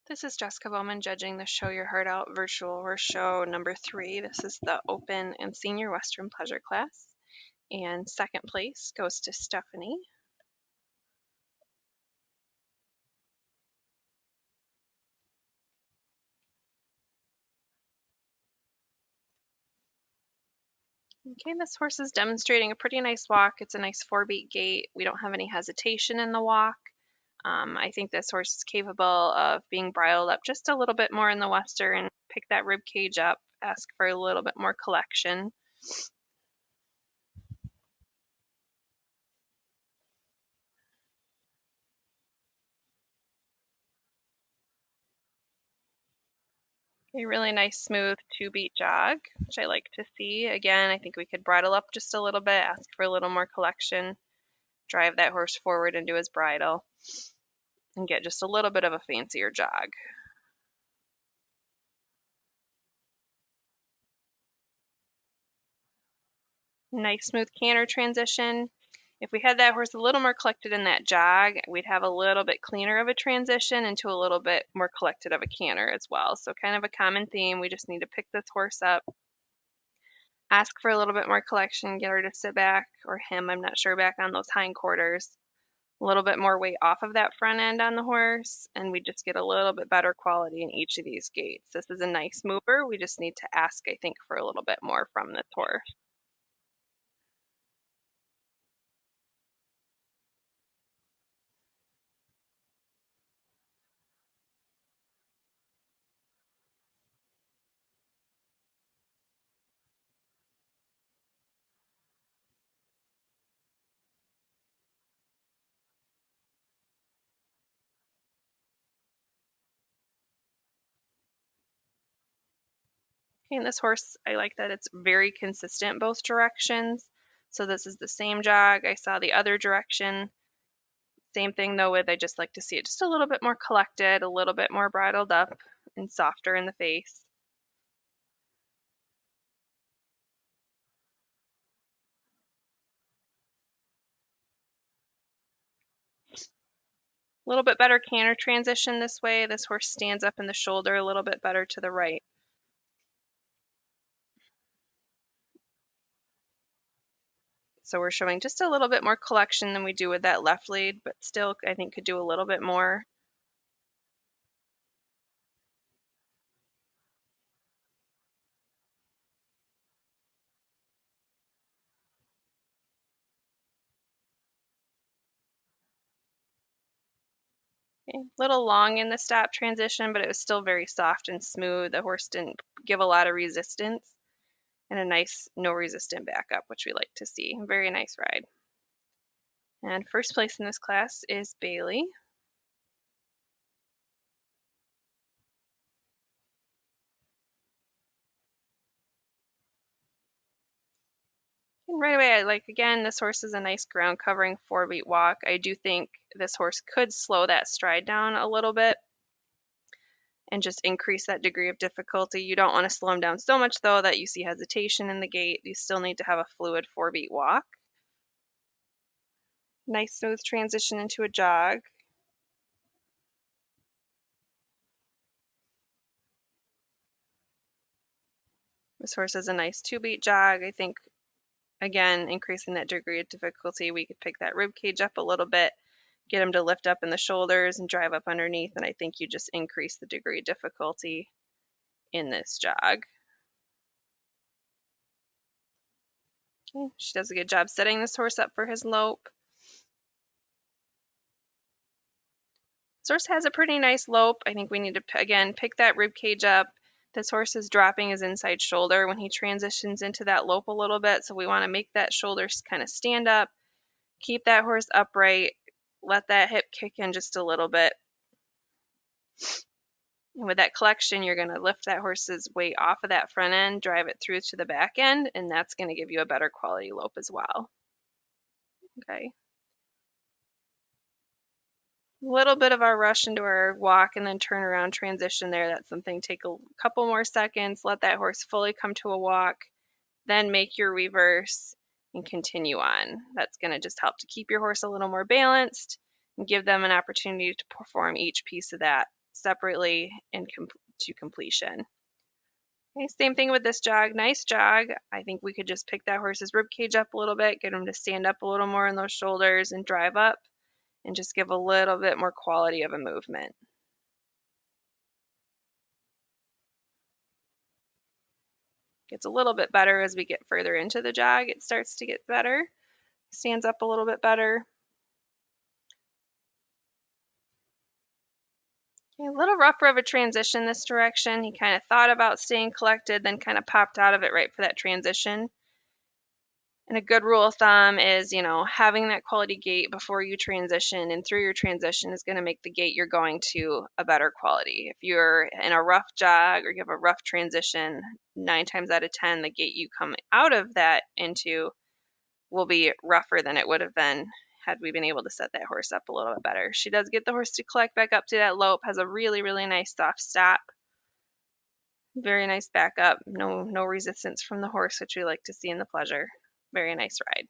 This is Jessica Bowman judging the Show Your Heart Out virtual horse show number 3. This is the Open and Senior Western Pleasure class. And second place goes to Stephanie. Okay, this horse is demonstrating a pretty nice walk. It's a nice 4-beat gait. We don't have any hesitation in the walk. I think this horse is capable of being bridled up just a little bit more in the Western. Pick that rib cage up, ask for a little bit more collection. A really nice smooth 2-beat jog, which I like to see. Again, I think we could bridle up just a little bit, ask for a little more collection, drive that horse forward into his bridle, and get just a little bit of a fancier jog. Nice smooth canter transition. If we had that horse a little more collected in that jog, we'd have a little bit cleaner of a transition into a little bit more collected of a canter as well. So kind of a common theme. We just need to pick this horse up, ask for a little bit more collection, get her to sit back, or him, I'm not sure, back on those hindquarters. A little bit more weight off of that front end on the horse, and we just get a little bit better quality in each of these gaits. This is a nice mover. We just need to ask, I think, for a little bit more from this horse. Okay, and this horse, I like that it's very consistent both directions. So this is the same jog. I saw the other direction. Same thing though with I just like to see it just a little bit more collected, a little bit more bridled up and softer in the face. A little bit better canter transition this way. This horse stands up in the shoulder a little bit better to the right. So we're showing just a little bit more collection than we do with that left lead, but still I think could do a little bit more. Okay. Little long in the stop transition, but it was still very soft and smooth. The horse didn't give a lot of resistance, and a nice no resistant backup, which we like to see. Very nice ride. And first place in this class is Bailey. And right away, I like, again, this horse is a nice ground covering 4-beat walk. I do think this horse could slow that stride down a little bit and just increase that degree of difficulty. You don't want to slow him down so much, though, that you see hesitation in the gait. You still need to have a fluid 4-beat walk. Nice smooth transition into a jog. This horse has a nice 2-beat jog. I think, again, increasing that degree of difficulty, we could pick that rib cage up a little bit, get him to lift up in the shoulders and drive up underneath, and I think you just increase the degree of difficulty in this jog. Okay, she does a good job setting this horse up for his lope. This horse has a pretty nice lope. I think we need to, again, pick that rib cage up. This horse is dropping his inside shoulder when he transitions into that lope a little bit, so we want to make that shoulder kind of stand up, keep that horse upright, let that hip kick in just a little bit. And with that collection, you're going to lift that horse's weight off of that front end, drive it through to the back end, and that's going to give you a better quality lope as well. Okay. A little bit of our rush into our walk and then turn around transition there. That's something, take a couple more seconds, let that horse fully come to a walk, then make your reverse and continue on. That's going to just help to keep your horse a little more balanced and give them an opportunity to perform each piece of that separately and to completion. Okay, same thing with this jog. Nice jog. I think we could just pick that horse's rib cage up a little bit, get him to stand up a little more on those shoulders and drive up, and just give a little bit more quality of a movement. Gets a little bit better as we get further into the jog. It starts to get better. Stands up a little bit better. Okay, a little rougher of a transition this direction. He kind of thought about staying collected, then kind of popped out of it right for that transition. And a good rule of thumb is, having that quality gait before you transition and through your transition is going to make the gait you're going to a better quality. If you're in a rough jog or you have a rough transition, 9 times out of 10, the gait you come out of that into will be rougher than it would have been had we been able to set that horse up a little bit better. She does get the horse to collect back up to that lope, has a really, really nice soft stop. Very nice back up. No resistance from the horse, which we like to see in the pleasure. Very nice ride.